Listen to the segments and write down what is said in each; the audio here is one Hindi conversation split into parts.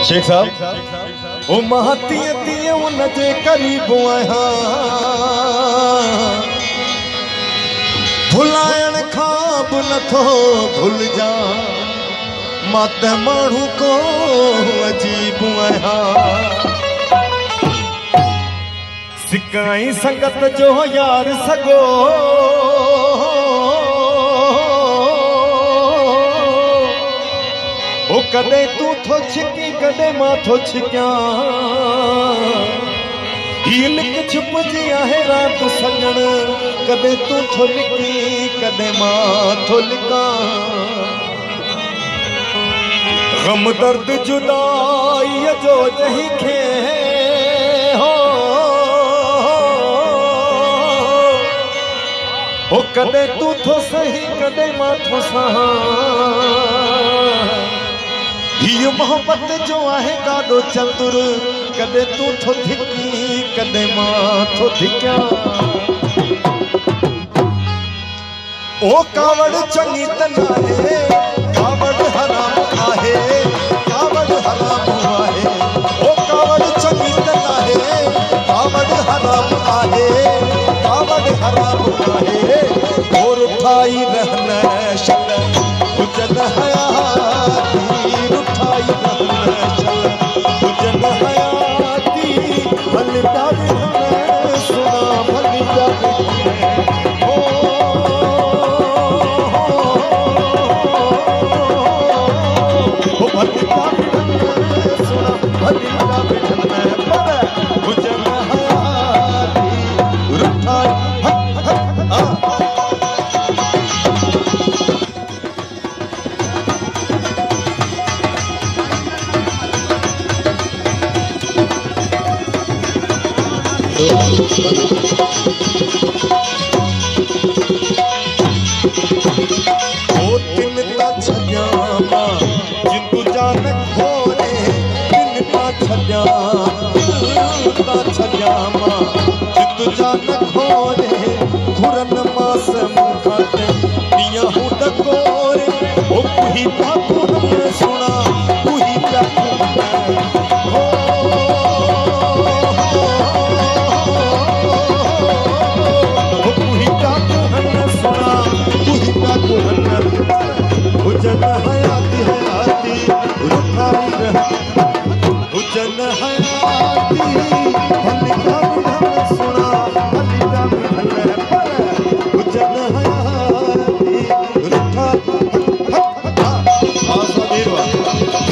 शेख साहब ओ महतीअ तीअं उनजे क़रीब आहियां भुलाइण खां बि नथो भुलजा मां त माण्हू को अजीब आहियां सिकाई संगत जो यार सगो ओ कदे तू थो छिकी कदे मां थो छिकिया ही लिख छुप जी आहे रात सजण कदे तू थो लिकी कदे मां थो लिका गम दर्द जुदाई जो जही खे हो ओ कदे तू थो सही कदे मां थो सहा ही मोहब्बत जो आहे गाडो चतुर कदे तू थो धिकी कदे मां थो धिक्या ओ कावड़ चंगी तना है कावड़ हराम आहे कावड़ हराम आहे ओ कावड़ चंगी तना है कावड़ हराम आहे कावड़ हराम आहे और उठाई रहना शल उजन हयाती उठाई रहना शल उजन हयाती भल प्यार सुना भल प्यार ओ भल प्यार सुना भल प्यार उजन हयाती उठाई ओ दिन ता छड्या मां जिंदू जान खोरे दिन ता छड्या मां जिंदू जान खोरे घुरन मास मुखाते पिया हूं डकोरे ओ कुही पापू हमने सुना कुही प्याकू उजन हयाती हयाती उठाई रह उजन हयाती हल्का बिढ़ल सुना हल्का बिढ़ल पर उजन हयाती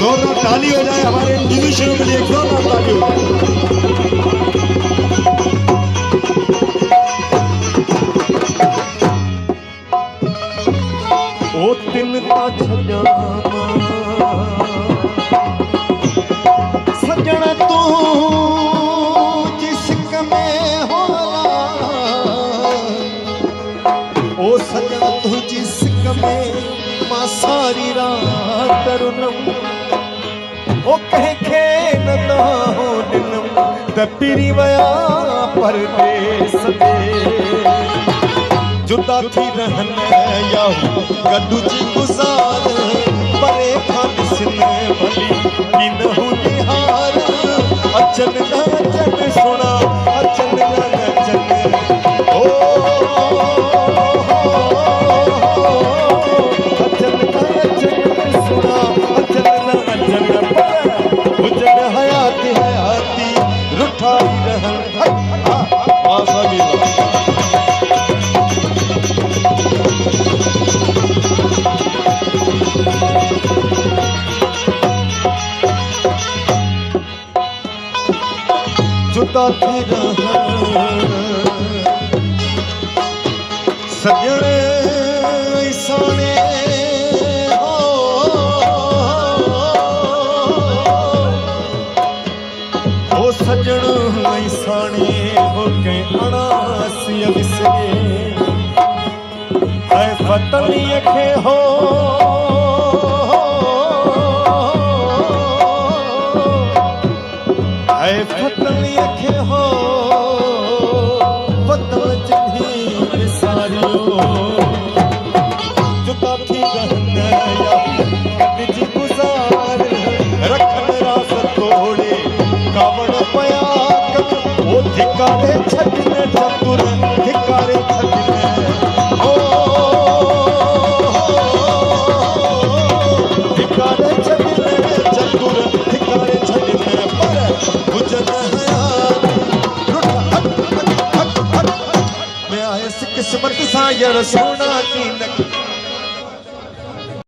जोरदार ताली हो जाए हमारे इंडिविजुअल के लिए जोरदार ताली हो जाए ओ दिन ता छड्या सजण तू जिस्क में होला ओ सजण तू जिस्क में मां सारी रात रुनम ओ कंहिंखे न हो ॾिनम त पिरी विया परदेस में जुदा थी रहन या गडू जी गुजार परे खां ॾिसने भली की न हूं निहार अचन न अचन सुना अचन न अचन ओ अचन न अचन सुना अचन न अचन पर उजन हयाती हयाती रुठाई रहन जुदा थी रहन सजण साने हो सजण साने हो के अणासी विसरे ऐ फतलीअ खे हो ऐ फतलीअ खे हो वतन जिन्ही विसारियो जुदा थी रहन या गॾिजी गुज़ार रखन रास ठिकारे छड़ने चतुर ठिकारे छड़ने ओ ठिकारे छड़ने चतुर ठिकारे छड़ने पर गुजर मैं आयस किस्मत सा यार सोना की नक